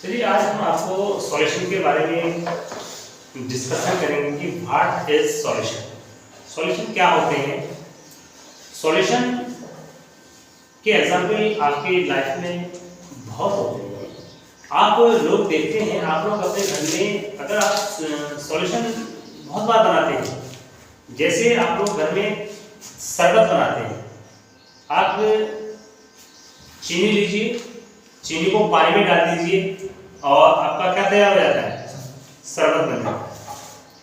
चलिए आज हम आपको सॉल्यूशन के बारे में डिस्कशन करेंगे कि व्हाट इज सॉल्यूशन। सॉल्यूशन क्या होते हैं। सॉल्यूशन के एग्जाम्पल आपकी लाइफ में बहुत होते हैं। आप लोग देखते हैं, आप लोग अपने घर में अगर आप सॉल्यूशन बहुत बार बनाते हैं, जैसे आप लोग घर में शरबत बनाते हैं, आप चीनी लीजिए, चीनी को पानी में डाल दीजिए और आपका क्या तैयार हो जाता है, शरबत बन जाता है।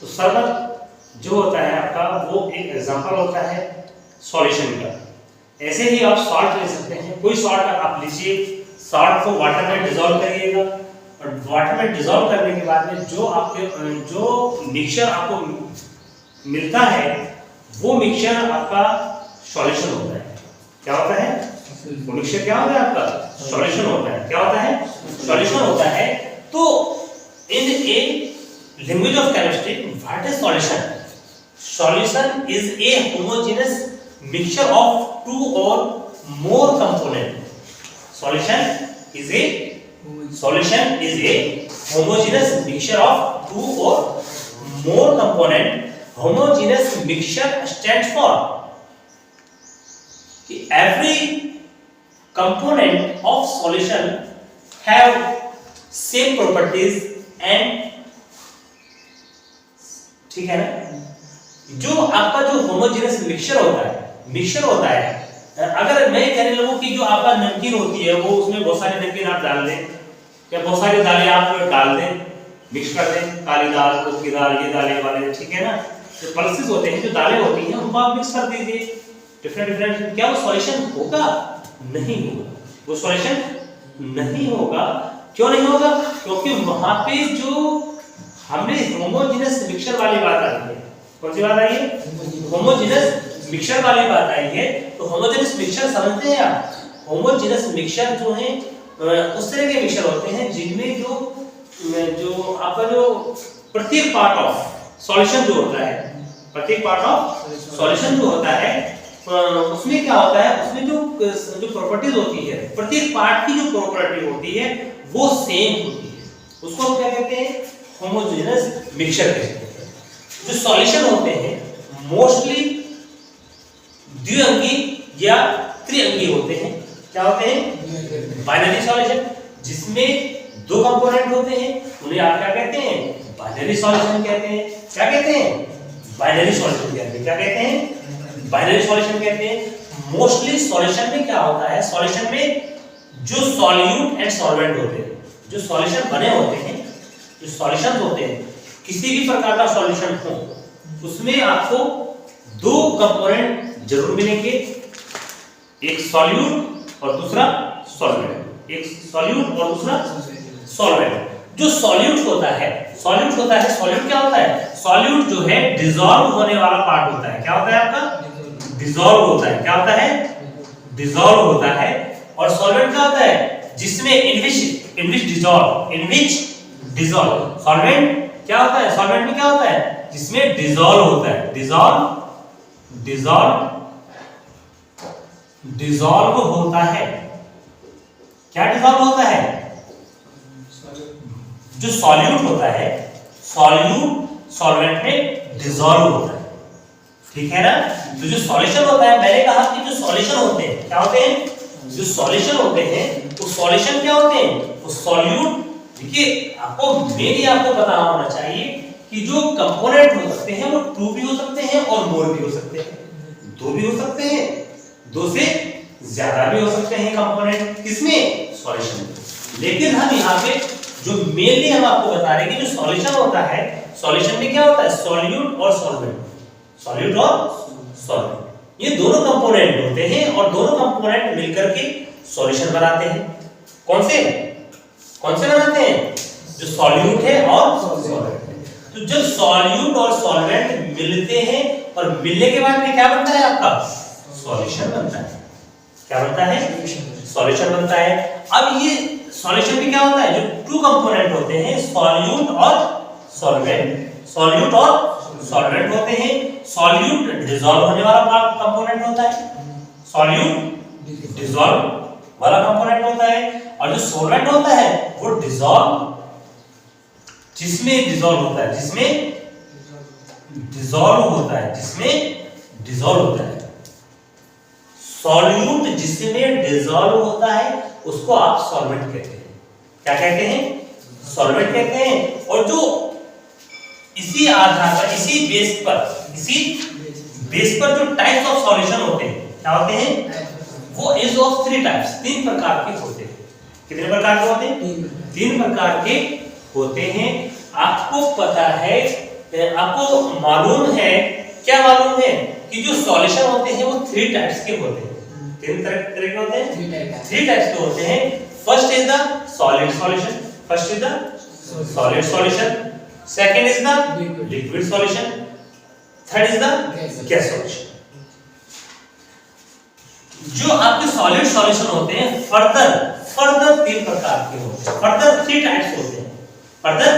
तो शरबत जो होता है आपका, वो एक एग्जांपल होता है सॉल्यूशन का। ऐसे ही आप सॉल्ट ले सकते हैं, कोई सॉल्ट आप लीजिए, सॉल्ट को वाटर में डिसॉल्व करिएगा और वाटर में डिसॉल्व करने के बाद में जो मिक्सचर आपको मिलता है, वो मिक्सचर आपका सॉल्यूशन होता है। क्या होता है वो मिक्सचर? क्या होता है आपका? सॉल्यूशन होता है। क्या होता है? सॉल्यूशन होता है। तो in a language of chemistry, what is solution? Solution is a homogeneous mixture of two और more component. Solution is a homogeneous mixture of two और more component. Homogeneous mixture stands for every component of solution have same properties and, ठीक है ना? जो आपका जो homogeneous mixture होता है, अगर मैं कहने लगूं कि जो आपका नमकीन होती है, वो उसमें बहुत सारे नमकीन आप डाल दें या बहुत सारी दालें आप डाल दें, मिक्स कर दें, काली दाल, उड़द की दाल, ये दालें वाले, ठीक है ना? जो पल्सेस होते हैं, जो दालें होती हैं, उनको आप मिक्स कर दीजिए डिफरेंट। क्या वो सॉल्यूशन होगा? नहीं होगा। वो सॉल्यूशन नहीं होगा। क्यों नहीं होगा? क्योंकि वहां पे जो हमने होमोजेनस मिक्सचर वाली बात आई है, कौन सी बात आई है? होमोजेनस मिक्सचर वाली बात आई है। तो होमोजेनस मिक्सचर समझते हैं आप? होमोजेनस मिक्सचर जो है उस तरह के मिक्सचर होते हैं जिनमें जो आपका जो प्रत्येक पार्ट ऑफ सॉल्यूशन जो होता है, प्रत्येक पार्ट ऑफ सॉल्यूशन जो होता है, उसमें क्या होता है, उसमें जो प्रॉपर्टीज होती है, प्रत्येक पार्ट की जो प्रॉपर्टी होती है वो सेम होती है। उसको हम क्या कहते हैं? होमोजेनस मिक्सचर कहते हैं। जो सॉल्यूशन होते हैं मोस्टली द्विअंगी या त्रिअंगी होते हैं। क्या होते हैं? बाइनरी सॉल्यूशन, जिसमें दो कंपोनेंट होते हैं, उन्हें आप क्या कहते हैं? बाइनरी सॉल्यूशन कहते हैं। क्या कहते हैं? बाइनरी सॉल्यूशन कहते हैं। क्या कहते हैं? बाइनरी सॉल्यूशन कहते हैं। मोस्टली सॉल्यूशन में क्या होता है? सॉल्यूशन में जो सॉल्यूट एंड सॉल्वेंट होते हैं, जो सॉल्यूशन बने होते हैं, जो सॉल्यूशंस होते हैं, किसी भी प्रकार का सॉल्यूशन हो, उसमें आपको दो कंपोनेंट जरूर मिलेंगे, एक सॉल्यूट और दूसरा सॉल्वेंट। एक सॉल्यूट और दूसरा सॉल्वेंट। जो सॉल्यूट होता है, सॉल्यूट क्या होता है? सॉल्यूट जो है डिसॉल्व होने वाला पार्ट होता है। क्या होता है आपका? डिसॉल्व होता है। क्या होता है? डिसॉल्व होता है। और सॉल्वेंट क्या होता है? जिसमें इन विच डिसॉल्व। सॉल्वेंट क्या होता है? सॉल्वेंट में क्या होता है? जिसमें डिसॉल्व होता है। डिसॉल्व होता है। क्या डिसॉल्व होता है? जो सॉल्यूट होता है, सॉल्यूट सॉल्वेंट में डिसॉल्व होता है। ठीक है ना? तो जो सॉल्यूशन होता है, मैंने कहा कि जो सॉल्यूशन होते हैं, क्या होते हैं? जो सॉल्यूशन होते हैं, वो सॉल्यूशन क्या होते हैं? वो सॉल्यूट, देखिए आपको पता होना चाहिए कि जो कंपोनेंट हो सकते हैं वो 2 भी हो सकते हैं और मोर भी हो सकते हैं, 2 भी हो सकते हैं, 2 से ज्यादा भी हो सकते हैं कंपोनेंट। किसमें? सॉल्यूशन में। लेकिन हम यहाँ पे जो मेनली हम आपको बता रहे हैं कि जो सॉल्यूशन होता है, सॉल्यूशन में क्या होता है? सॉल्यूट और सॉल्वेंट। सॉल्यूट और सॉल्वेंट, ये दोनों कंपोनेंट होते हैं और दोनों कंपोनेंट मिलकर के सॉल्यूशन बनाते हैं। कौन से बनाते हैं? जो सॉल्यूट है और सॉल्वेंट। तो जब सॉल्यूट और सॉल्वेंट मिलते हैं और मिलने के बाद में क्या बनता है आपका? सॉल्यूशन बनता है। क्या बनता है? सॉल्यूशन बनता है। अब ये सॉल्यूशन में क्या होता है? जो 2 कंपोनेंट होते हैं, सॉल्यूट और सॉल्वेंट होते हैं। सॉल्यूट डिसॉल्व होने वाला कंपोनेंट होता है, सॉल्यूट डिसॉल्व वाला कंपोनेंट होता है, और जो सॉल्वेंट होता है वो डिसॉल्व, जिसमें डिसॉल्व होता है, जिसमें डिसॉल्व होता है, जिसमें डिसॉल्व होता है। सॉल्यूट जिसमें डिसॉल्व होता है उसको आप सॉल्वेंट कहते हैं। क्या कहते हैं? सॉल्वेंट कहते हैं। और जो इसी आधार पर, इसी बेस पर जो टाइप्स ऑफ सॉल्यूशन होते हैं, क्या होते हैं? वो इज ऑफ 3 टाइप्स, 3 प्रकार के होते हैं। कितने प्रकार के होते हैं? 3 प्रकार के होते हैं। आपको पता है, आपको मालूम है, क्या मालूम है कि जो सॉल्यूशन होते हैं वो 3 टाइप्स के होते हैं। कितने तरह के होते हैं? 3 टाइप्स के होते हैं। First is the solid solution, first is the solid solution, second is the liquid solution, third is the gas solution. जो आपके सॉलिड सॉल्यूशन होते हैं फर्दर 3 प्रकार के होते हैं, फर्दर 3 टाइप्स होते हैं, फर्दर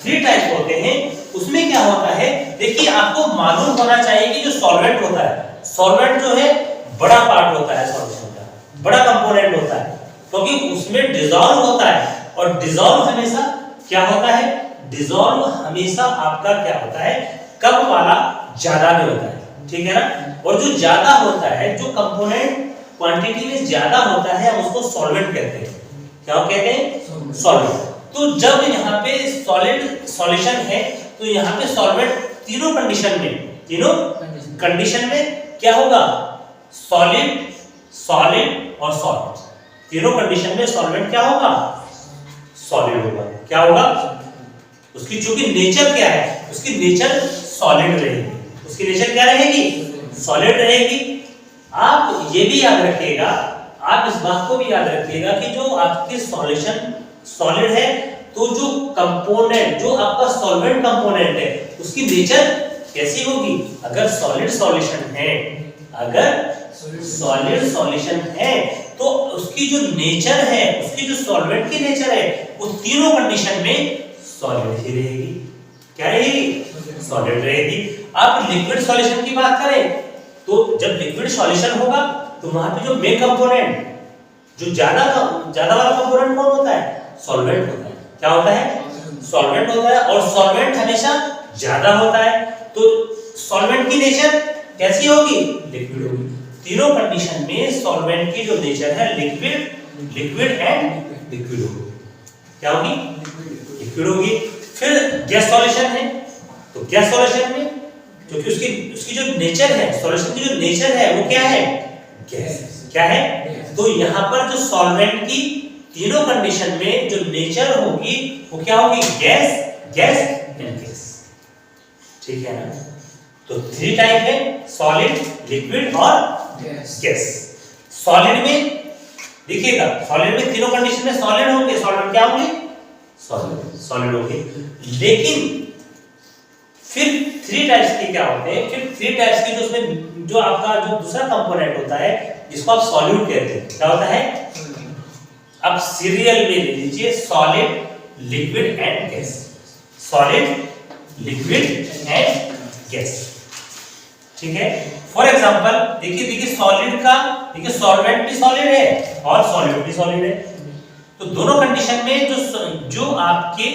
3 टाइप्स होते हैं। उसमें क्या होता है, देखिए आपको मालूम होना चाहिए कि जो सॉल्वेंट होता है, सॉल्वेंट जो है बड़ा पार्ट होता है सॉल्यूशन का, बड़ा कंपोनेंट होता है, क्योंकि उसमें डिसॉल्व होता है। और डिसॉल्व हमेशा क्या होता है? डिसॉल्व हमेशा आपका क्या होता है? कम वाला ज्यादा में होता है, ठीक है ना। और जो ज्यादा होता है, जो कंपोनेंट क्वांटिटी में ज्यादा होता है, हम उसको सॉल्वेंट कहते हैं। क्या कहते हैं? सॉल्वेंट। तो जब यहाँ पे सॉलिड सॉल्यूशन है तो यहाँ पे सॉल्वेंट तीनों कंडीशन में क्या होगा? सॉलिड, सॉलिड और सॉल्वेंट, तीनों कंडीशन में सॉल्वेंट क्या होगा? सॉलिड होगा। क्या होगा? उसकी चूंकि नेचर क्या है, उसकी नेचर सॉलिड रहेगी, उसकी नेचर क्या रहेगी? सॉलिड रहेगी। आप ये भी याद रखिएगा, आप इस बात को भी याद रखिएगा कि जो आपके सॉल्यूशन सॉलिड है तो जो कंपोनेंट, जो आपका सॉल्वेंट कंपोनेंट है, उसकी नेचर कैसी होगी? अगर सॉलिड सॉल्यूशन है, अगर सॉलिड सॉल्यूशन है तो उसकी जो नेचर है, उसकी जो सॉल्वेंट की नेचर है, वो तीनों कंडीशन में सॉलिड ही रहेगी। क्या रहेगी? सॉलिड रहेगी। आप लिक्विड सॉल्यूशन की बात करें तो जब लिक्विड सॉल्यूशन होगा तो वहां पे जो मेन कंपोनेंट, जो ज्यादा वाला कंपोनेंट कौन होता है? सॉल्वेंट होता है। क्या होता है? सॉल्वेंट होता है। और सॉल्वेंट हमेशा ज्यादा होता है, तो सॉल्वेंट की नेचर कैसी होगी? लिक्विड होगी। तीनों कंडीशन में सॉल्वेंट की जो नेचर है लिक्विड एंड लिक्विड होगी। क्या होगी? लिक्विड होगी। फिर गैस सॉल्यूशन है, तो गैस सॉल्यूशन में क्योंकि उसकी जो नेचर है, सॉल्यूशन की जो नेचर है वो क्या है? गैस। क्या है? तो यहाँ पर जो सॉल्वेंट की तीनों कंडीशन में जो नेचर होगी वो क्या होगी? Gas and gas. ठीक है ना। तो 3 टाइप है, सॉलिड, लिक्विड और गैस। सॉलिड में देखिएगा, सॉलिड में तीनों कंडीशन में सॉलिड होंगे, सॉलिड क्या होंगे? सॉलिड होंगे। लेकिन फिर 3 टाइप्स के क्या होते हैं? फिर 3 टाइप्स के जो उसमें जो आपका जो दूसरा कंपोनेंट होता है जिसको आप सॉल्यूट कहते हैं, क्या होता है? अब सीरियल में ले लीजिए, solid, liquid and gas, solid, liquid and gas. ठीक है। फॉर एग्जांपल देखिए सॉलिड का, देखिए सॉल्वेंट भी सॉलिड है और सॉल्यूट भी सॉलिड है। तो दोनों कंडीशन में जो आपके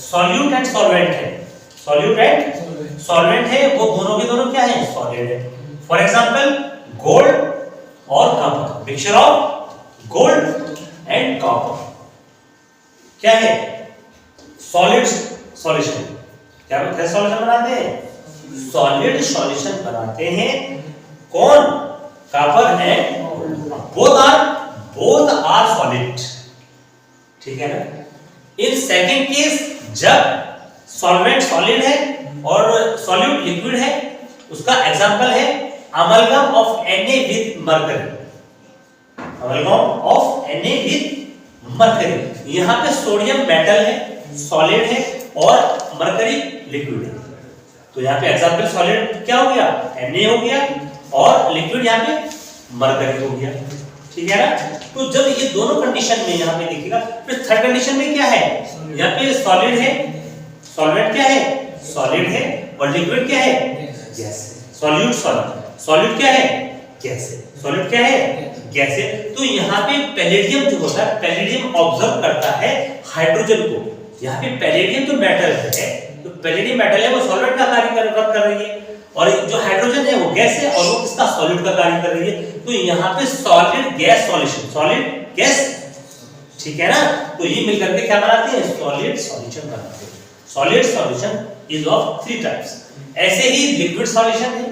सॉल्यूट एंड सॉल्वेंट है, सॉल्यूट एंड सॉल्वेंट है, वो दोनों के दोनों क्या है? सॉलिड है। फॉर एग्जांपल गोल्ड और copper, mixture of gold and copper क्या है? Solid solution. क्या सॉल्यूशन बनाते हैं? सॉलिड सॉल्यूशन बनाते हैं। कौन? Copper and both are solid. ठीक है ना। इन सेकंड केस जब सॉल्वेंट सॉलिड है और सॉल्यूट लिक्विड है, उसका एग्जांपल है amalgam of Na with mercury, amalgam of Na with mercury. यहाँ पे सोडियम मेटल है, सॉलिड है, और मरकरी लिक्विड है। तो यहाँ पे एग्जांपल सॉलिड क्या हो गया? Na हो गया, और लिक्विड यहाँ पे मरकरी हो गया। ठीक है ना। तो जब ये दोनों कंडीशन में यहाँ पे देखिएगा, फिर थर्ड कंडीशन में क्या है? यहाँ पे सॉलिड है, सॉल्वेंट क्या है? सॉलिड है, और लिक्विड क्या है? गैस है। सॉल्यूट क्या है? गैस है। सॉलिड क्या है? गैस है। तो यहाँ पे पैलेडियम जो होता है, पैलेडियम ऑब्जर्व करता है हाइड्रोजन को। यहाँ पे पैलेडियम जो मेटल है, तो पैलेडियम मेटल है वो सॉलिड का कार्य कर रही है, और जो हाइड्रोजन है वो गैस है और वो किसका सॉलिड का कार्य कर रही है। तो यहाँ पे solid gas solution, solid gas, ठीक है ना। तो ये मिलकर के क्या बनाते हैं, सॉलिड सॉल्यूशन बनाते हैं। Solid solution is of 3 types. ऐसे ही लिक्विड सॉल्यूशन है,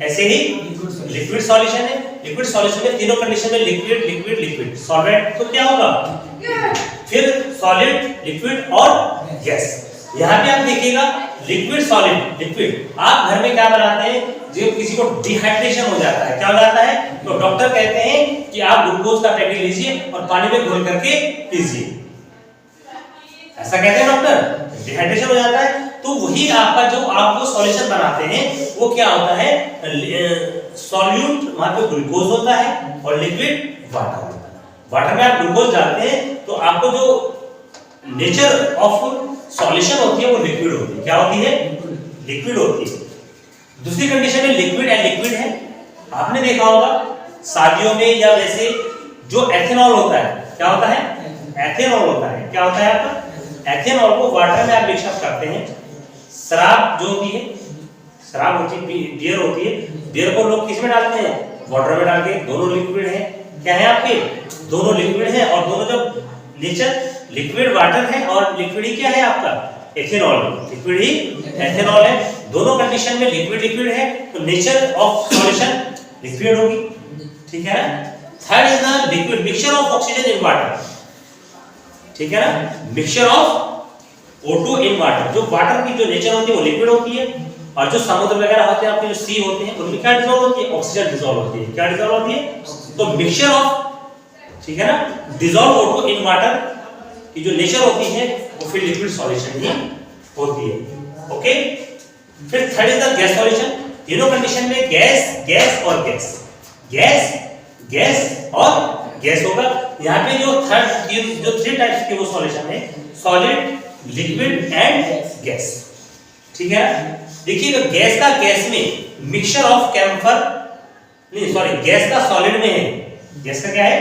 ऐसे ही लिक्विड सॉल्यूशन है। लिक्विड सॉल्यूशन में तीनों कंडीशन में लिक्विड लिक्विड लिक्विड, सॉल्वेंट तो क्या होगा, फिर सॉलिड, लिक्विड और गैस। यहाँ पे आप देखिएगा लिक्विड सॉलिड लिक्विड, आप घर में क्या बनाते हैं, जब किसी को डिहाइड्रेशन हो जाता है, क्या हो जाता है, तो डॉक्टर कहते हैं कि आप ग्लूकोज का पैकेट लीजिए और पानी में घोल करके पीजिए, ऐसा कहते हैं डॉक्टर, डिहाइड्रेशन हो जाता है। तो वही आपका जो आप वो सॉल्यूशन बनाते हैं वो क्या होता है, सॉल्यूट वहां पे ग्लूकोज होता है और लिक्विड वाटर होता है। वाटर में आप ग्लूकोज डालते हैं तो आपको जो नेचर ऑफ सॉल्यूशन होती है वो लिक्विड होती है, क्या होती है, लिक्विड होती है। दूसरी कंडीशन में लिक्विड एंड लिक्विड है। आपने देखा होगा शादियों में या वैसे जो एथेनॉल होता है, क्या होता है, एथेनॉल होता है, क्या होता है आपका, एथेनॉल को वाटर में आप मिक्स करते हैं। शराब जो होती है, शराब होती है, बियर होती है, बियर को लोग किस में डालते हैं, वाटर में डाल के, दोनों लिक्विड है, क्या है आपके, दोनों लिक्विड है, और दोनों जब नेचर लिक्विड वाटर है और लिक्विड ही क्या है आपका, एथेनॉल, लिक्विड ही एथेनॉल है। दोनों कंडीशन में लिक्विड लिक्विड है तो नेचर ऑफ सॉल्यूशन लिक्विड होगी, ठीक है ना। Third is the liquid mixture of oxygen in water, ठीक है ना, mixture of O2 in water. जो वाटर की जो नेचर होती है वो लिक्विड होती है, और जो समुद्र वगैरह होते हैं आपके जो सी होते हैं उनमें क्या डिसॉल्व होती है, ऑक्सीजन डिसॉल्व होती है, क्या डिसॉल्व होती है, तो मिक्सचर ऑफ, ठीक है ना, डिसॉल्व O2 इन वाटर की जो नेचर होती है वो फिर लिक्विड सॉल्यूशन ही होती है, ओके। फिर third is the gas solution. तीनों कंडीशन में गैस गैस और गैस, गैस गैस और गैस होगा। यहाँ पे जो थ्री टाइप्स के वो सॉल्यूशन है, सॉलिड, लिक्विड एंड गैस, ठीक है। देखिएगा गैस का गैस में मिक्सचर ऑफ कैम्फर, नहीं सॉरी, गैस का सॉलिड में है, गैस का क्या है,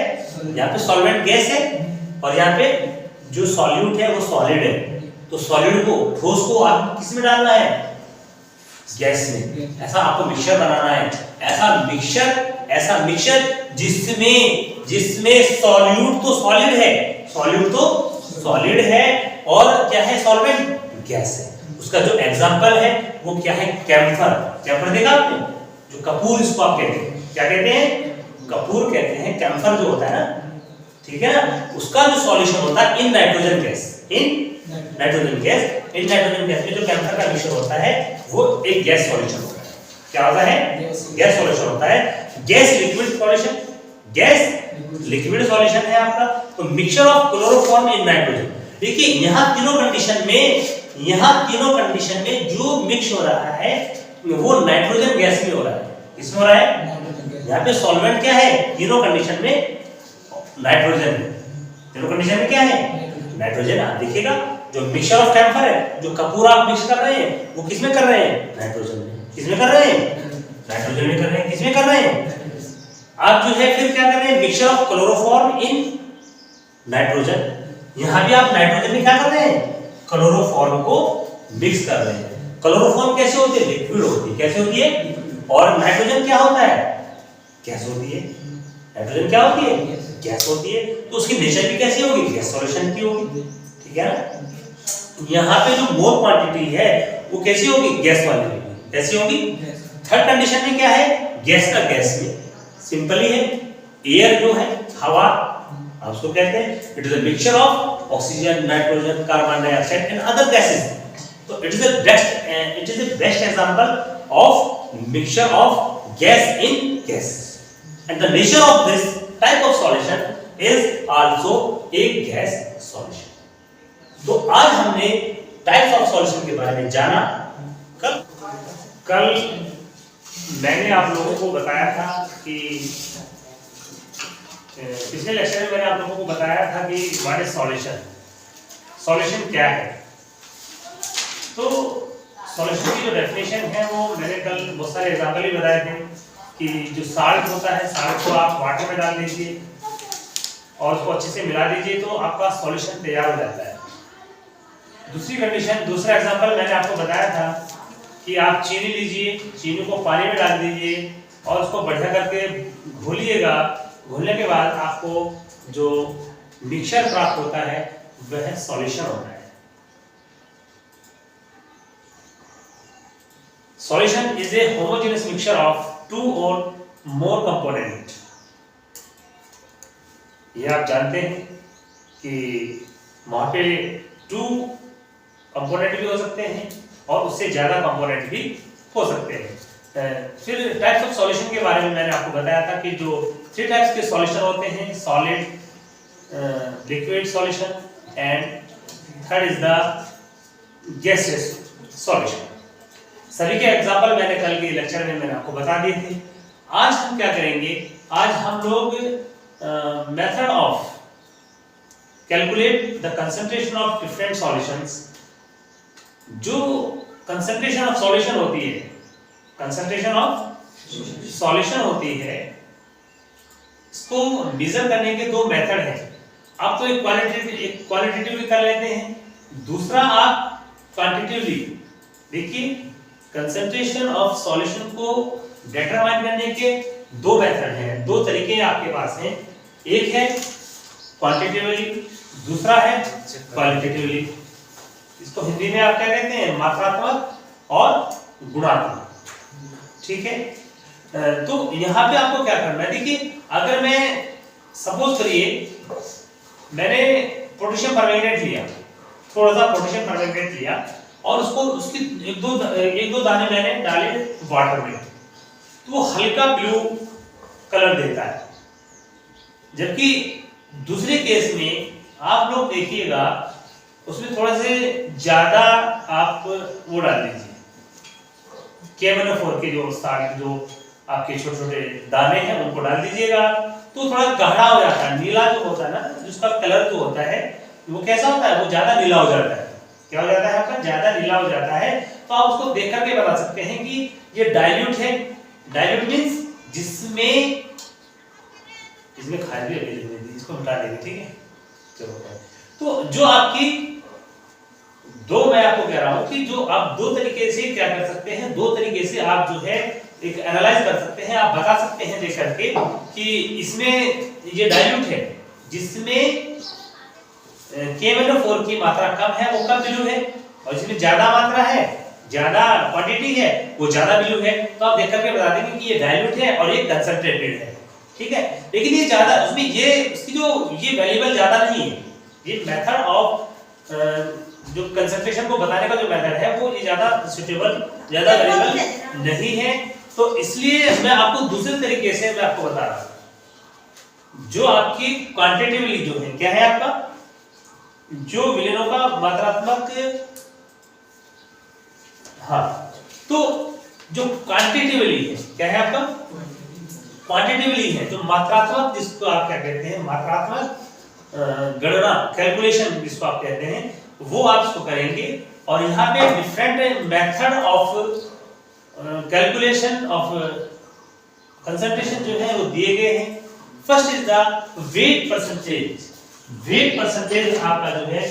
यहाँ पे सॉल्वेंट गैस है और यहाँ पे जो सॉल्यूट है वो सॉलिड है। तो सॉलिड को, ठोस को आप किस में डालना है, गैस में। ऐसा आपको मिक्सचर बनाना है, ऐसा मिक्सचर जिसमें सॉल्यूट तो सॉलिड है, सॉल्यूट तो सॉलिड है और क्या है, सॉल्वेंट गैस है। उसका जो एग्जांपल है वो क्या है, कैम्फर। कैम्फर देखा आपने, जो कपूर इसको आप कहते हैं, क्या कहते हैं, कपूर कहते हैं। कैम्फर जो होता है ना, ठीक है ना, उसका जो सॉल्यूशन होता है in nitrogen gas, in nitrogen gas में जो कैम्फर का मिक्सचर होता है वो एक गैस सॉल्यूशन होता है। क्या होता है, गैस सॉल्यूशन होता है। Gas liquid solution, gas liquid solution है आपका। तो mixture of chloroform in nitrogen. देखिए यहाँ तीनों कंडीशन में जो मिक्स हो रहा है वो नाइट्रोजन गैस में हो रहा है। किसमें हो रहा है, यहाँ पे सॉल्वेंट क्या है, तीनों कंडीशन में नाइट्रोजन, तीनों कंडीशन में क्या है, नाइट्रोजन। आप देखिएगा जो मिक्सचर ऑफ कैम्फर है, जो कपूर आप मिक्स कर रहे हैं वो किसमें कर रहे हैं, नाइट्रोजन में। किसमें कर रहे हैं, नाइट्रोजन में कर रहे हैं। किसमें कर रहे हैं, आप जो है फिर क्या कर रहे हैं, mixture of chloroform in nitrogen. यहाँ भी आप नाइट्रोजन में क्या कर रहे हैं, क्लोरोफॉर्म को मिक्स कर रहे हैं। क्लोरोफॉर्म कैसे होती है, लिक्विड होती है, कैसे होती है, और नाइट्रोजन क्या होता है, गैस होती है। नाइट्रोजन क्या होती है, गैस होती है। तो उसकी नेचर भी कैसी होगी, गैस सॉल्यूशन की होगी, ठीक है ना। यहाँ पे जो मोल क्वांटिटी है वो कैसी होगी, गैस वाली होगी, कैसी होगी। थर्ड कंडीशन में क्या है, गैस का गैस में सिंपली है, एयर जो है, हवा आप उसको कहते हैं, it is a mixture of oxygen, nitrogen, carbon dioxide and other gases. तो it is the best example of mixture of gas in gas, and the nature of this type of solution is also a gas solution. तो आज हमने types of solution के बारे में जाना। कल मैंने आप लोगों को बताया था कि पिछले लेक्चर में मैंने आप लोगों को बताया था कि व्हाट इज सॉल्यूशन, सॉल्यूशन क्या है। तो सॉल्यूशन की जो डेफिनेशन है वो मैंने कल बहुत सारे एग्जांपल ही बताए थे। कि जो साल्ट होता है, साल्ट को आप वाटर में डाल दीजिए और उसको अच्छे से मिला दीजिए तो आपका सॉल्यूशन तैयार हो जाता है। दूसरी कंडीशन, दूसरा एग्जांपल मैंने आपको बताया था कि आप चीनी लीजिए, चीनी को पानी में डाल दीजिए और उसको बढ़िया करके घोलिएगा। घोलने के बाद आपको जो मिक्सचर प्राप्त होता है वह सॉल्यूशन होता है। Solution is a homogeneous mixture of two और मोर कंपोनेंट। ये आप जानते हैं कि वहां पे टू कंपोनेंट भी हो सकते हैं और उससे ज्यादा कंपोनेंट भी हो सकते हैं। फिर टाइप्स ऑफ सॉल्यूशन के बारे में मैंने आपको बताया था कि जो 3 टाइप्स के सॉल्यूशन होते हैं, solid, liquid solution and third is the gaseous solution. सभी के एग्जांपल मैंने कल के लेक्चर में मैंने आपको बता दिए थे। आज हम क्या करेंगे, आज हम लोग method of calculate the concentration of different solutions. जो कंसंट्रेशन ऑफ सॉल्यूशन होती है, कंसंट्रेशन ऑफ सॉल्यूशन होती है, इसको मेजर करने के 2 मेथड हैं। आप तो एक क्वालिटेटिवली कर लेते हैं, दूसरा आप क्वांटिटेटिवली। देखिए, कंसंट्रेशन ऑफ सॉल्यूशन को डिटरमाइन करने के 2 मेथड हैं, 2 तरीके आपके पास हैं। एक है क्वांटिटेटिवली, दूसरा है क्वालिटेटिवली। इसको हिंदी में आप क्या कहते हैं, मात्रात्मक और गुणात्मक। ठीक है, तो यहाँ पे आपको क्या करना है, देखिए अगर मैं सपोज करिए मैंने पोटेशियम परमैंगनेट लिया, थोड़ा सा पोटेशियम परमैंगनेट लिया और उसको उसकी एक दो दाने मैंने डाले वाटर में, तो वो हल्का ब्लू कलर देता है। जबकि दूसरे केस में आप लोग देखिएगा उसमें थोड़ा से ज्यादा आप वो डाल दीजिए, KMnO4 के जो आपके छोटे छोटे दाने हैं उनको डाल दीजिएगा, तो थोड़ा गाढ़ा हो जाता है। नीला जो होता है ना, जिसका कलर जो होता है वो कैसा होता है, वो ज्यादा नीला हो जाता है। क्या हो जाता है आपका, ज्यादा नीला हो जाता है। तो आप उसको देख करके बता सकते हैं कि ये डाइल्यूट है। डाइल्यूट मींस जिसमें खाद भी अवेलेबल, इसको हटा देंगे, ठीक है। चलो, तो जो आपकी मैं आपको कह रहा हूं कि जो आप 2 तरीके से क्या कर सकते हैं, 2 तरीके से आप जो है एक एनालाइज कर सकते हैं। आप बता सकते हैं देख करके कि इसमें ये डाइल्यूट है, जिसमें KMnO4 की मात्रा कम है वो कम ब्लू है, और जिसमें ज्यादा मात्रा है, ज्यादा क्वांटिटी है, वो ज्यादा ब्लू है। तो आप देख करके बता देंगे कि ये डाइल्यूट है और ये कंसंट्रेटेड है, ठीक है। लेकिन ये ज्यादा उसमें इसकी जो ये वैल्यूएबल ज्यादा नहीं है। ये मेथड ऑफ जो कंसंट्रेशन को बताने का जो मेथड है वो ये ज्यादा सुटेबल, ज्यादा वैल्यूएबल नहीं है। तो इसलिए मैं आपको दूसरे तरीके से मैं आपको बता रहा हूं, जो आपकी क्वांटिटेटिवली जो है, क्या है आपका, जो विलेनों का मात्रात्मक, हाँ, तो जो क्वांटिटेटिवली है, क्या है आपका, क्वांटिटेटिवली है, जो मात्रात्मक, जिसको आप क्या कहते हैं, मात्रात्मक गणना, कैलकुलेशन जिसको आप कहते हैं, वो आप इसको करेंगे। और यहाँ पे different method of calculation of concentration जो है वो दिए गए हैं। First is the wait percentage. Wait percentage आपका जो है,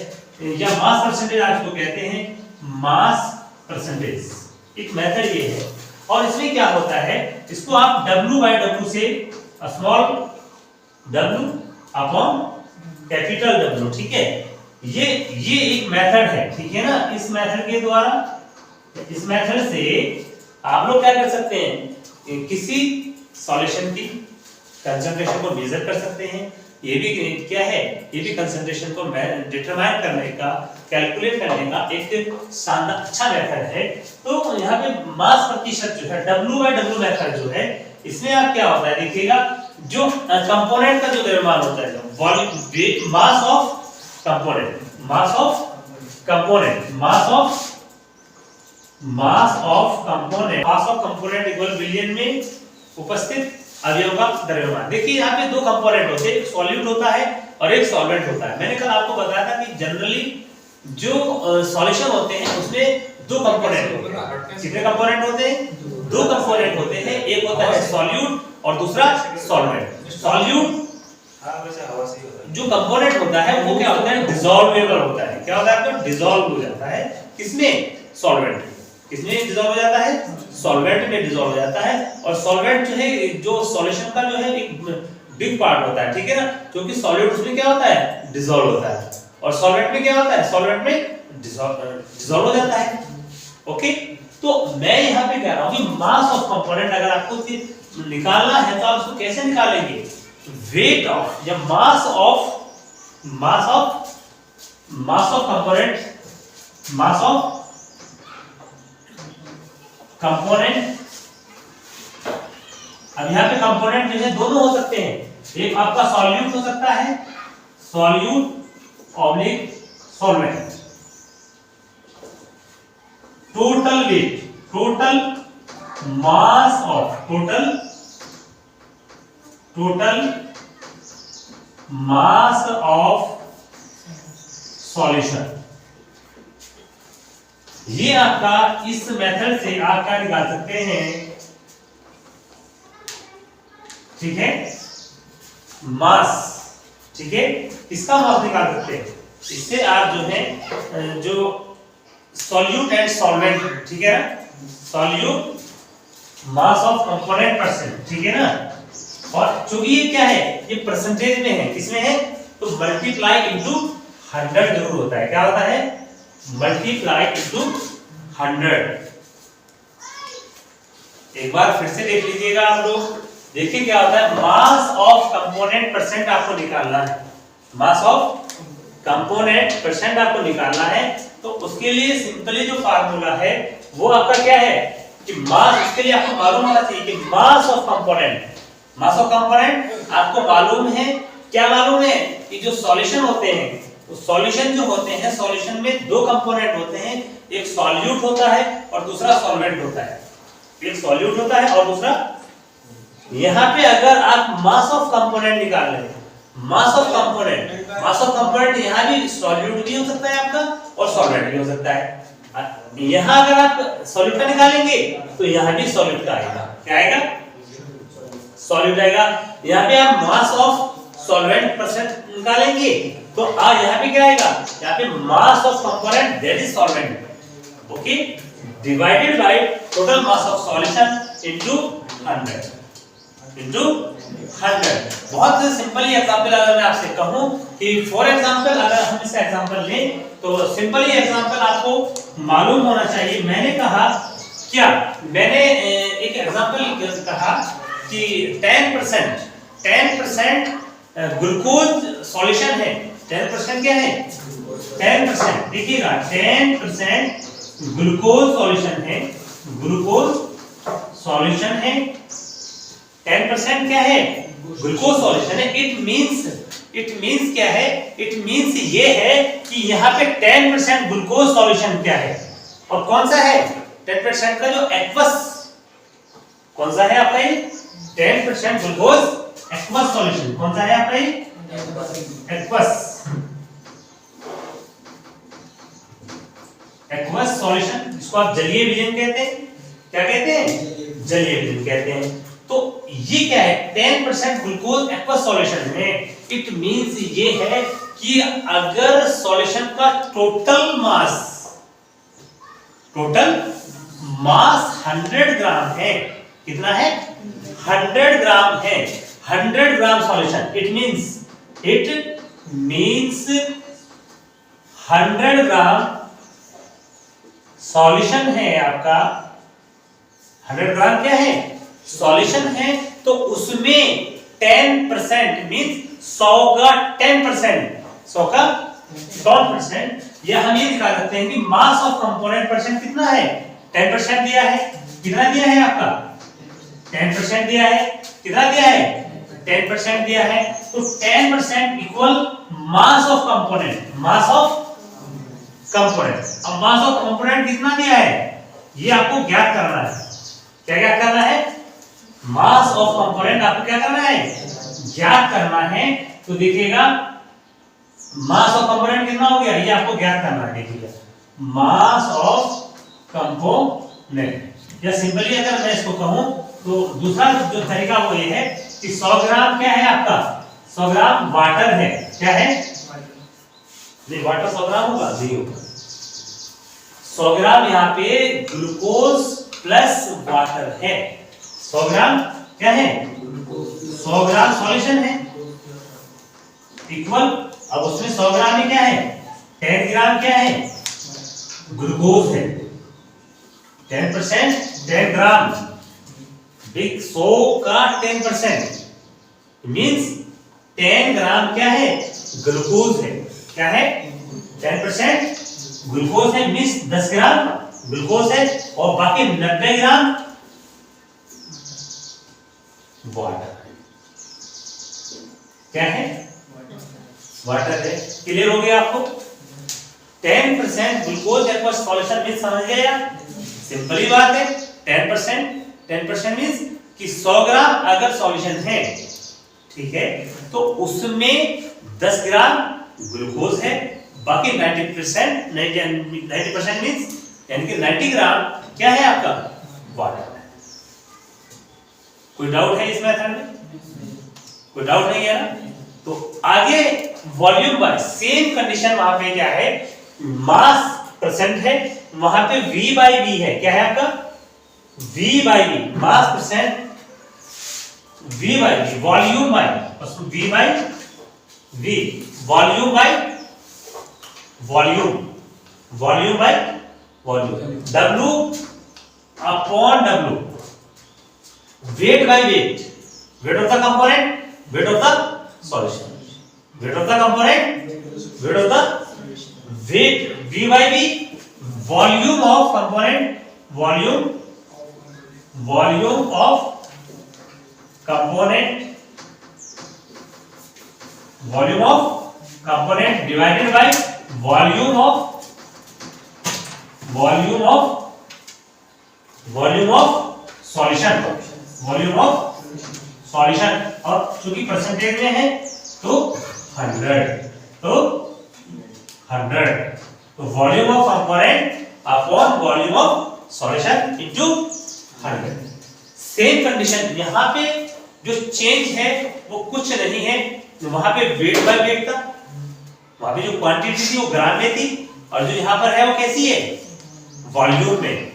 या मास परसेंटेज आप इसको कहते हैं, मास परसेंटेज एक मेथड ये है। और इसमें क्या होता है, इसको आप W/W से small w upon capital W, ठीक है। ये एक मेथड है, ठीक है ना। इस मेथड के द्वारा, इस मेथड से आप लोग क्या कर सकते हैं, किसी सॉल्यूशन की कंसंट्रेशन को मेजर कर सकते हैं। ये भी क्या है, ये भी कंसंट्रेशन को डिटरमाइन करने का, कैलकुलेट करने का एक शानदार अच्छा मेथड है। तो यहाँ पे मास प्रतिशत जो है, W/W मेथड जो है, इसमें आप क्या होता है देखिएगा, जो कंपोनेंट का जो द्रव्यमान होता है, volume, mass of component, mass of component, mass of component equal billion में उपस्थित अवयव का द्रव्यमान। देखिए यहाँ पे 2 कंपोनेंट होते हैं, एक सॉल्यूट होता है और एक सॉल्वेंट होता है। मैंने कल आपको बताया था कि जनरली जो सॉल्यूशन होते हैं उसमें 2 कंपोनेंट होते हैं। कितने कंपोनेंट होते हैं, दो कंपोनेंट होते हैं, एक होता है सॉल्यूट और दूसरा सॉल्वेंट। सॉल्यूट जो कंपोनेंट होता है वो क्या होता है, डिसॉल्वेबल होता है। क्या होता है, तो डिसॉल्व हो जाता है किसमें, सॉल्वेंट में। किसमें डिसॉल्व हो जाता है, सॉल्वेंट में डिसॉल्व हो जाता है। और सॉल्वेंट जो है, जो सॉल्यूशन का जो है एक बिग पार्ट होता है, ठीक है ना, क्योंकि सॉल्यूट उसमें क्या होता है, डिसॉल्व होता है, और सॉल्वेंट में क्या होता है, सॉल्वेंट में डिसॉल्व हो जाता है। ओके, तो मैं यहाँ पे कह रहा हूँ कि मास ऑफ कंपोनेंट अगर आपको निकालना है तो आप उसको कैसे निकालेंगे, वेट ऑफ या mass of component, mass of component. अब यहाँ पे कंपोनेंट जो है दोनों हो सकते हैं, एक आपका सॉल्यूट हो सकता है, solute oblique solvent. Total weight, total mass of, total mass of solution. ये आपका इस मेथड से आप क्या निकाल सकते हैं, ठीक है, मास, ठीक है, इसका मास निकाल सकते हैं। इससे आप जो है जो सॉल्यूट एंड सॉल्वेंट, ठीक है ना, solute mass of component percent, ठीक है ना, और चूंकि ये क्या है, ये परसेंटेज में है, किसमें है, तो मल्टीप्लाई इनटू 100 जरूर होता है। क्या होता है, मल्टीप्लाई इनटू 100। एक बार फिर से देख लीजिएगा आप लोग, देखिए क्या होता है, मास ऑफ कंपोनेंट परसेंट आपको निकालना है, मास ऑफ कंपोनेंट परसेंट आपको निकालना है। तो उसके लिए सिंपली जो फार्मूला है वो आपका क्या है कि मास, इसके लिए आपको मालूम होना चाहिए कि mass of component, mass of component आपको मालूम है, क्या मालूम है कि जो सॉल्यूशन होते हैं, तो सॉल्यूशन जो होते हैं, सॉल्यूशन में दो कंपोनेंट होते हैं, एक सॉल्यूट होता है और दूसरा सॉल्वेंट होता है। एक सॉल्यूट होता है और दूसरा, यहाँ पे अगर आप मास ऑफ कंपोनेंट निकाल रहे हैं, मास ऑफ कंपोनेंट यहाँ भी सॉल्यूट भी हो सकता है आपका और सॉल्वेंट भी हो सकता है। यहाँ अगर आप सॉल्यूट का निकालेंगे तो यहाँ भी सॉल्यूट का आएगा, क्या आएगा, सॉल्यूट आएगा। यहाँ पे आप मास ऑफ सॉल्वेंट परसेंट निकालेंगे तो यहाँ पे क्या आएगा, यहाँ पे mass of component that is solvent, okay, divided by total mass of solution into 100 into 100। बहुत सिंपली एग्जांपल अगर मैं आपसे कहूं कि फॉर एग्जांपल अगर हम इस एग्जांपल लें तो सिंपली एग्जांपल आपको मालूम होना चाहिए। मैंने कहा क्या, मैंने एक एग्जांपल कहा कि 10% ग्लूकोज सॉल्यूशन है। 10% क्या है, 10%, देखिएगा 10% ग्लूकोज सॉल्यूशन है, ग्लूकोज सॉल्यूशन है, 10% क्या है, ग्लूकोज सॉल्यूशन है। इट मींस क्या है, इट मींस ये है कि यहाँ पे 10% ग्लूकोज सॉल्यूशन क्या है, और कौन सा है 10% का जो एक्वस, कौन सा है आपका ये 10% ग्लूकोज एक्वस सॉल्यूशन, कौन सा है आपका ये एक्वस सॉल्यूशन, जिसको आप जलीय विलयन कहते हैं। क्या कहते हैं, जलीय विलयन कहते हैं। तो ये क्या है, 10% ग्लूकोज एक्वस सॉल्यूशन है। इट मींस ये है कि अगर सॉल्यूशन का टोटल मास 100 ग्राम है, कितना है, 100 ग्राम है, 100 gram solution, it means 100 gram solution है आपका, 100 ग्राम क्या है, सॉल्यूशन है। तो उसमें 10% मींस 100 का 10%, 100 का 10%, या हम ये दिखा सकते हैं कि मास ऑफ कंपोनेंट परसेंट कितना है, 10% दिया है। कितना दिया है आपका, 10% दिया है। कितना दिया है, 10% दिया है। तो 10% equal mass of component, mass of component. अब मास ऑफ कंपोनेंट कितना दिया है, ये आपको ज्ञात करना है। क्या ज्ञात करना है, मास ऑफ कंपोनेंट आपको क्या करना है, ज्ञात करना है। तो देखिएगा मास ऑफ कंपोनेंट कितना हो गया, ये आपको ज्ञात करना है। देखिएगा मास ऑफ कंपोनेंट या सिंपली अगर मैं इसको कहूं तो दूसरा जो तरीका वो ये है कि 100 ग्राम क्या है आपका, 100 ग्राम वाटर है, क्या है, नहीं वाटर 100 ग्राम होगा, नहीं होगा, 100 ग्राम यहाँ पे ग्लूकोज प्लस वाटर है, 100 ग्राम क्या है, 100 ग्राम सॉल्यूशन है इक्वल, अब उसमें 100 ग्राम में क्या है, 10 ग्राम क्या है, ग्लूकोज है, 10%, 10 ग्राम, बिग 100 का 10% मींस 10 ग्राम क्या है, ग्लूकोज है, क्या है, 10% ग्लूकोज है मींस 10 ग्राम ग्लूकोज है, और बाकी 90 ग्राम वाटर, क्या है, वाटर है। क्लियर हो गया आपको? 10% ग्लूकोज एक्वा सॉल्यूशन मींस समझ गए आप? सिंपल ही बात है, 10% मींस कि 100 ग्राम अगर सॉल्यूशन है, ठीक है, तो उसमें 10 ग्राम ग्लूकोज है, बाकी 90% मींस यानी कि 90 ग्राम क्या है आपका, वाटर है। कोई डाउट है इस मेथड में? कोई डाउट नहीं है ना? तो आगे वॉल्यूम बाय सेम कंडीशन, वहां पे क्या है, मास परसेंट है, वहां पे V बाई V है, क्या है आपका, V by V, mass percent, V by V, volume by V by V, volume by volume, volume by volume, W upon W, weight by weight, weight of the component, weight of the solution, weight of the component, weight of the weight, V by V, volume of component, volume, volume of component, volume of component divided by volume of, volume of, volume of solution, volume of solution, और चूंकि percentage में है तो 100, तो 100, तो volume of component upon volume of solution into 100। Same condition यहां पे जो चेंज है वो कुछ नहीं है, वहां पे वेट बाय वेट था, वहां पे जो क्वांटिटी थी वो ग्राम में थी, और जो यहां पर है वो कैसी है, वॉल्यूम में,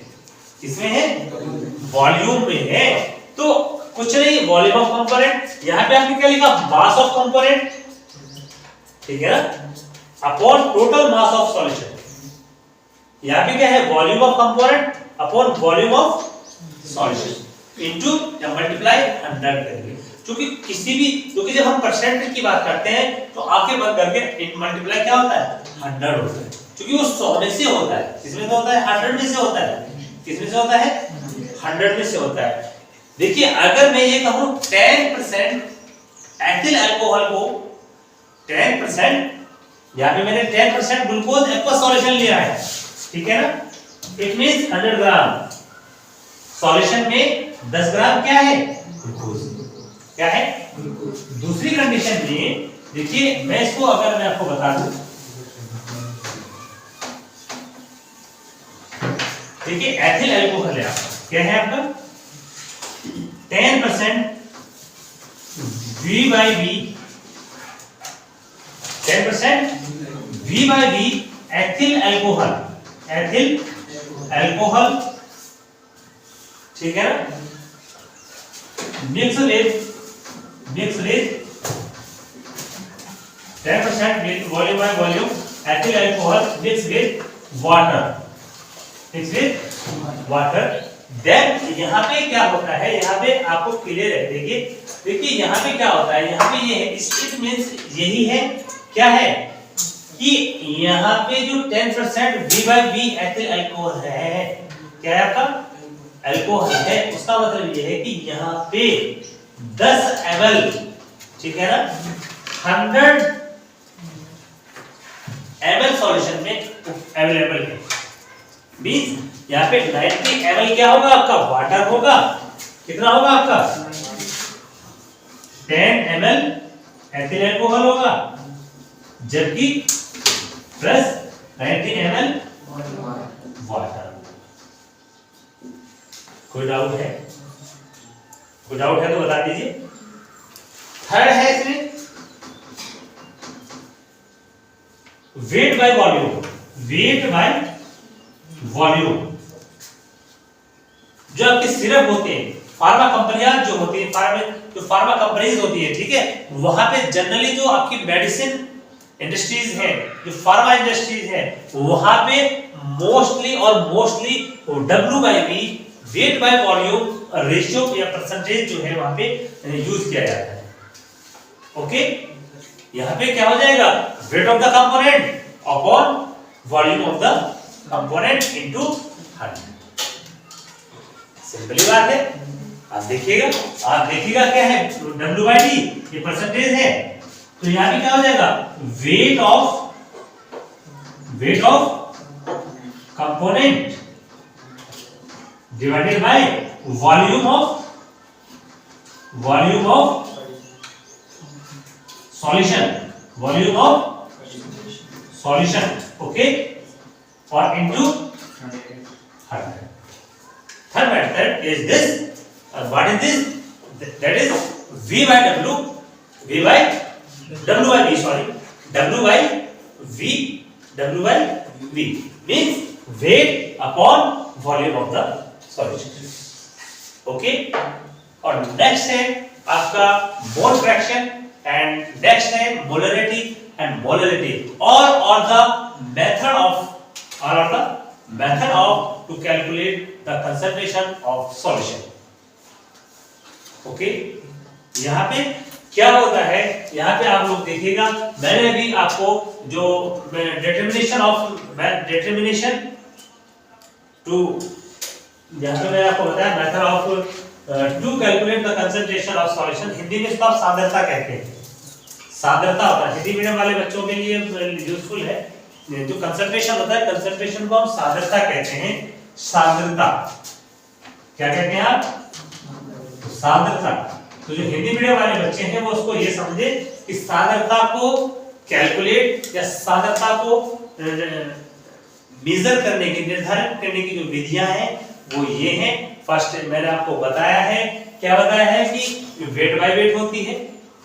किसमें है, वॉल्यूम में है, तो कुछ नहीं, वॉल्यूम ऑफ कंपोनेंट, यहां पे आपने क्या लिखा, मास ऑफ कंपोनेंट, ठीक है ना, upon total mass of solution, यहां पे क्या है, volume of component upon volume of solution into या मल्टीप्लाई 100 करेंगे, क्योंकि किसी भी, क्योंकि जब हम परसेंट की बात करते हैं तो आंखें बंद करके मल्टीप्लाई क्या होता है, 100 होता है, क्योंकि वो 100 में से होता है, किसमें से होता है, 100 में से होता है, किसमें से होता है, 100 में से होता है। देखिए अगर मैं ये कहूं 10% एथिल अल्कोहल को 10%, यहां पे मैंने 10% ग्लूकोज एक्वा सॉल्यूशन लिया है, ठीक है ना, इट मींस 100 ग्राम सॉल्यूशन में 10 ग्राम क्या है, ग्लूकोज, क्या है, दूसरी कंडीशन में देखिए, मैं इसको अगर मैं आपको बता दूं, देखिए एथिल अल्कोहल है आपका, क्या है आपका, 10% V by V, 10% V by V ethyl alcohol, ethyl alcohol, ठीक है ना, mix with 10% volume by volume ethyl alcohol mix with water, mix with water, then यहाँ पे क्या होता है, यहाँ पे आपको क्लियर है, देखिए यहाँ पे क्या होता है, यहाँ पे ये है, इट मींस यही है, क्या है कि यहाँ पे जो 10% V by V ethyl alcohol है, क्या है आपका, अल्कोहल है, उसका मतलब ये है कि यहाँ पे 10 ml, ठीक है ना, 100 ml सॉल्यूशन में अवेलेबल है, मींस यहाँ पे 90 ml क्या होगा आपका, वाटर होगा, कितना होगा आपका, 10 ml एथिल अल्कोहल होगा, जबकि प्लस 90 ml वाटर। कोई डाउट है? कोई डाउट है तो बता दीजिए। थर्ड है इसमें weight by volume. Weight by volume, जो आपके सिरप होते हैं, फार्मा कंपनियां जो होती है, फार्मा कंपनीज होती है, ठीक है, वहां पे जनरली जो आपकी मेडिसिन इंडस्ट्रीज है, जो फार्मा इंडस्ट्रीज है, वहां पे mostly W/V weight by volume ratio या परसेंटेज जो है वहां पे यूज किया जाता है। ओके, यहां पे क्या हो जाएगा, wait of the component upon volume of the component into 100। Simply बात है। आप देखिएगा क्या है, W/D ये परसेंटेज है, तो यहां पे क्या हो जाएगा, weight of component divided by volume of solution, okay, और into 100। Third method is this. What is this? That is W/V means weight upon volume of the solution. Okay. और next है आपका mole fraction and next है molarity and molality or the method of to calculate the concentration of solution. Okay, यहाँ पे क्या होता है, यहाँ पे आप लोग देखिएगा, मैंने अभी आपको जो determination to, यहाँ पे मैंने आपको बताया method of to calculate the concentration of solution, Hindi में इसको आप सांद्रता कहते हैं, सांद्रता होता है, हिंदी मीडियम वाले बच्चों के लिए यूजफुल है। जो कंसंट्रेशन होता है, कंसंट्रेशन को हम सांद्रता कहते हैं। सांद्रता क्या कहते हैं आप, सांद्रता। तो जो हिंदी मीडियम वाले बच्चे हैं वो उसको ये समझे कि सांद्रता को कैलकुलेट या सांद्रता को मेजर करने की, निर्धारित करने की जो विधियां हैं वो ये हैं। फर्स्ट मैंने आपको बताया है, क्या बताया है कि वेट बाय वेट होती है,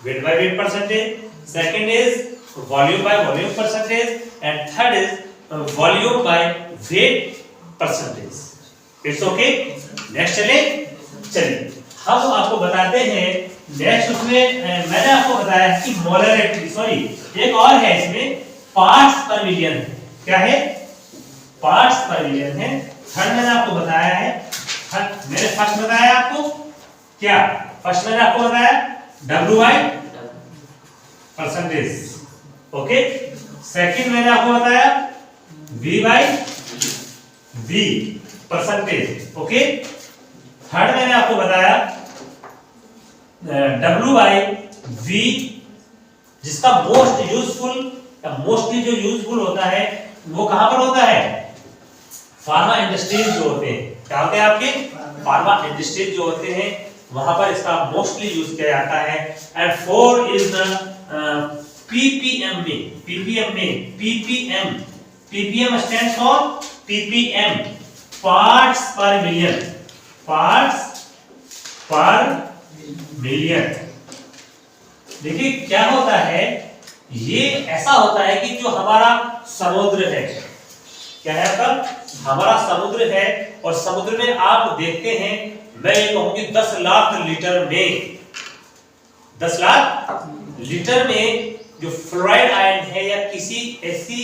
wait by wait percentage. Second is volume by volume percentage and third is volume by weight percentage. It's okay. Next चलिए हम आपको बताते हैं नेक्स्ट, उसमें मैंने आपको बताया कि मोलरिटी, सॉरी एक और है इसमें, पार्ट्स पर मिलियन है। क्या है, पार्ट्स पर मिलियन है। थर्ड मैंने आपको बताया है, मैंने फर्स्ट बताया आपको क्या, फर्स्ट मैंने आपको बताया W/, परसेंटेज, ओके। सेकंड मैंने आपको बताया V/V, परसेंटेज, ओके। थर्ड मैंने आपको बताया W/V, जिसका मोस्ट यूजफुल या मोस्टली जो यूजफुल होता है वो कहां पर होता है, फार्मा इंडस्ट्रीज जो होते हैं, क्या होते हैं आपके फार्मा इंडस्ट्रीज जो होते हैं वहां पर इसका मोस्टली यूज किया जाता है। And four is the PPM में PPM stands for PPM, parts पर मिलियन, पार्ट्स पर मिलियन। देखिए क्या होता है, ये ऐसा होता है कि जो हमारा समुद्र है, क्या है आपका, हमारा समुद्र है, और समुद्र में आप देखते हैं, मैं ये कहूं कि 10 लाख लीटर में, 10 लाख लीटर में जो फ्लोराइड आयन है या किसी ऐसी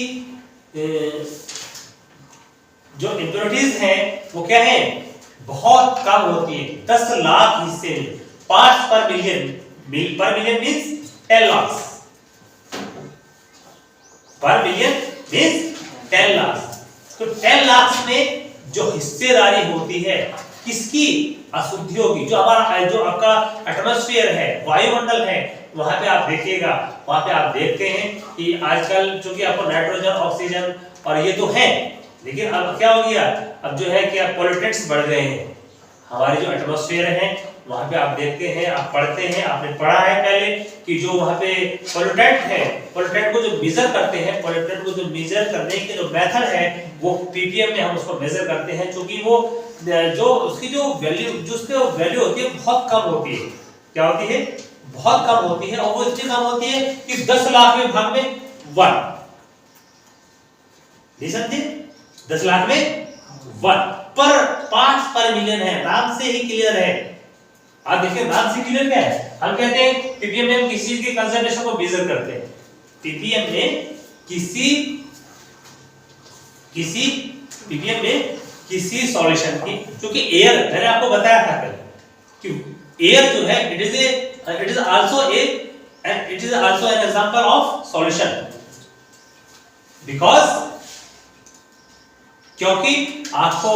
जो इंप्योरिटीज हैं वो क्या है, बहुत कम होती है। 10 लाख हिस्से में, पार्ट्स पर मिलियन, पर मिलियन मींस 10 लाख, पर मिलियन मींस 10 लाख। तो 10 लाख में जो हिस्सेदारी होती है किसकी, अशुद्धियों की, जो हमारा जो आपका एटमॉस्फेयर है, वायुमंडल है, वहां पे आप देखिएगा, वहां पे आप देखते हैं कि आजकल चूंकि आपको नाइट्रोजन, ऑक्सीजन और ये तो है, लेकिन अब क्या हो गया, अब जो है कि पॉल्यूटेंट्स बढ़ गए हैं। हमारे जो एटमॉस्फेयर है वहां पे आप देखते हैं, आप पढ़ते हैं, आपने पढ़ा है पहले कि जो वहां पे पॉल्यूटेंट है, पॉल्यूटेंट को जो मेजर करते हैं, पॉल्यूटेंट को जो मेजर करने के जो मेथड है वो PPM में हम उसको मेजर करते हैं, क्योंकि वो जो उसकी जो वैल्यू होती है बहुत कम होती है। क्या होती है? बहुत कम होती है, और वो इतनी कम होती है कि 10 लाख में भाग में 1। नहीं समझे? 10 लाख में 1 पर 5 पर मिलियन है। नाम से ही क्लियर है। आप देखिए नाम से क्लियर क्या है। हम कहते हैं पीपीएम में हम किसी चीज की कंसंट्रेशन को मेजर करते हैं। पीपीएम में किसी सॉल्यूशन की, क्योंकि एयर मैंने आपको बताया था कल कि एयर जो है it is also an example of solution, because क्योंकि आपको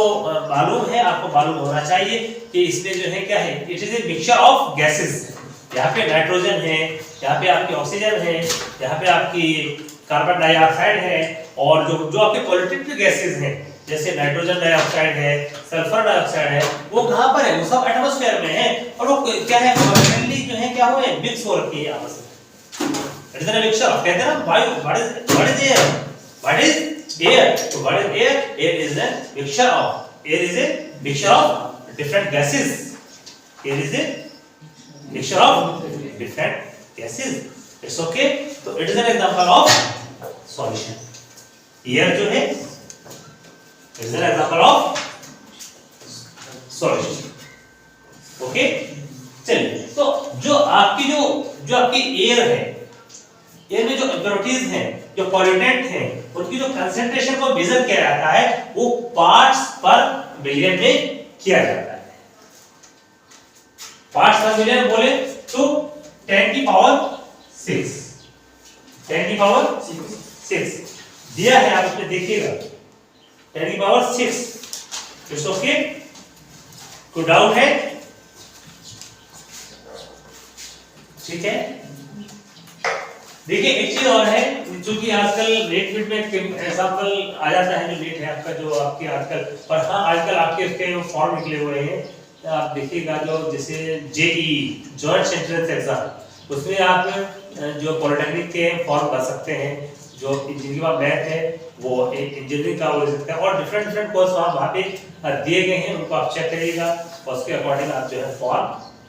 मालूम होना चाहिए कि इसमें जो है क्या है, it is a mixture of gases. यहाँ पे नाइट्रोजन है, यहाँ पे आपकी ऑक्सीजन है, यहाँ पे आपकी कार्बन डाइऑक्साइड है, और जो आपके पॉलिट्रिक गैसेस हैं जैसे नाइट्रोजन डाइऑक्साइड है, सल्फर डाइऑक्साइड है, वो कहाँ पर है? वो सब एटमॉस्फेयर में है, और वो क्या है, परमानेंटली जो है क्या हुए, मिक्स हो रखी है आपस में। It is a mixture of, कहते हैं ना वायु, what is air, what is air, तो what is air, air is a mixture of different gases, air is a mixture of different gases. It's okay, तो it is an example of solution. Air जो है it is an example of solution. Okay, चलिए, तो जो आपकी air है, air में जो इम्प्योरिटीज हैं, जो पॉल्यूटेंट हैं, उनकी जो कंसंट्रेशन को मेजर किया जाता है वो पार्ट्स पर मिलियन में किया जाता है। पार्ट्स पर मिलियन बोले तो 10 की पावर 6, 10 की पावर 6 दिया है, आप इसमें देखिएगा 10 की पावर 6। इट्स ओके, कोई डाउट है? ठीक है, देखिए एक चीज और है, क्योंकि आजकल रेट फिट में एग्जांपल आ जाता है, जो रेट है आपका, जो आपके आजकल, और हाँ आजकल आपके इसके फॉर्म निकले हुए हैं, आप देखिएगा जो जैसे जेईई जॉइंट एंट्रेंस एग्जाम, उसमें आप जो पॉलिटेक्निक के फॉर्म भर सकते हैं, जो जिनके पास मैथ है वो इंजीनियरिंग का हो सकता है, और डिफरेंट कोर्स वहाँ पे दिए गए हैं, उनको आप चेक करिएगा, और उसके अकॉर्डिंग आप जो है फॉर्म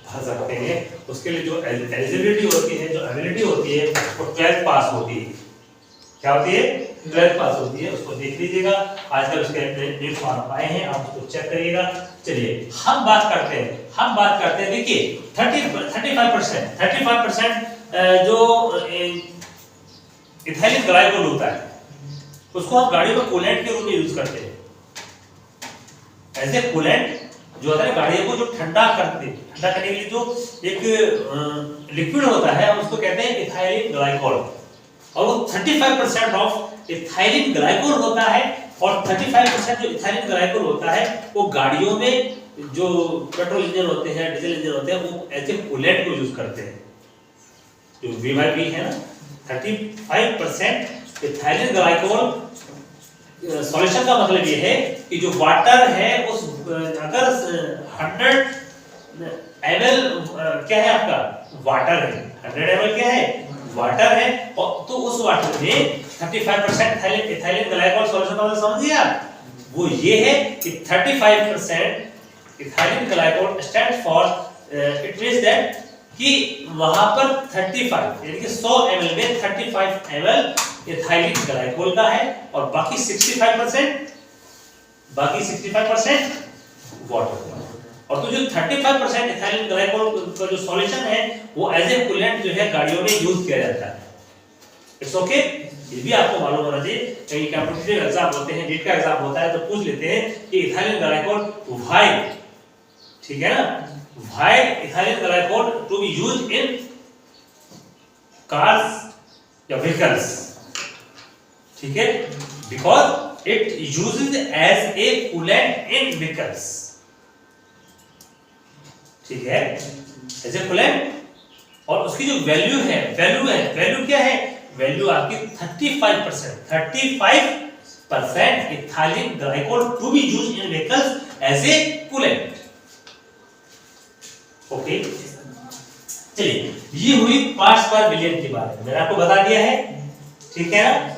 भर सकते हैं। उसके लिए जो एलिजिबिलिटी होती है, जो एबिलिटी होती है, वो 12th पास होती है। क्या होती है? 12th पास होती है, उसको देख लीजिएगा। आजकल उसके न्यू फॉर्म आए हैं, आप उसको चेक करिएगा। चलिए हम बात करते हैं देखिए 35% जो इथाइलिन ग्लाइकोल होता है, उसको हम गाड़ी में कूलेंट के रूप में यूज करते हैं। ऐसे कूलेंट जो होता है गाड़ियों को जो ठंडा करने के लिए जो एक लिक्विड होता है, हम उसको कहते हैं इथाइलिन ग्लाइकोल, और वो 35% ऑफ इथाइलिन ग्लाइकोल होता है, और 35% जो इथाइलिन ग्लाइकोल होता है वो गाड़ियों में जो पेट्रोल इंजन होते हैं, डीजल इंजन होते हैं, वो ऐसे कूलेंट को यूज करते हैं। जो VYP है ना, 35% इथाइलिन ग्लाइकोल सॉल्यूशन का मतलब ये है कि जो वाटर है उस अगर 100 ml क्या है आपका वाटर है, 100 ml क्या है वाटर है, और तो उस वाटर में 35% इथाइलिन ग्लाइकोल सॉल्यूशन का मतलब समझिए आप, वो ये है कि 35% ethylene glycol stand for it means that कि वहां पर 35 यानी कि 100 ml में 35 ml इथाइलिन ग्लाइकोल का है, और बाकी 65% वाटर का। और तो जो 35% इथाइलिन ग्लाइकोल का जो सॉल्यूशन है वो एज ए कूलेंट जो है गाड़ियों में यूज किया जाता है। इट्स ओके, ये भी आपको मालूम होना चाहिए। कई कॉम्पिटिटिव एग्जाम होते हैं, नीट का एग्जाम होता है, तो पूछ लेते हैं कि इथाइलिन ग्लाइकोल व्हाई, ठीक है ना, why ethylene glycol to be used in cars या व्हीकल्स, ठीक है, because it uses as a coolant in vehicles, ठीक है, एज ए कूलेंट। और उसकी जो वैल्यू क्या है, वैल्यू आपकी 35% ethylene glycol to be used in vehicles as a coolant. Okay, चलिए ये हुई पार्ट्स पर मिलियन की बात, मैंने आपको बता दिया है, ठीक है ना।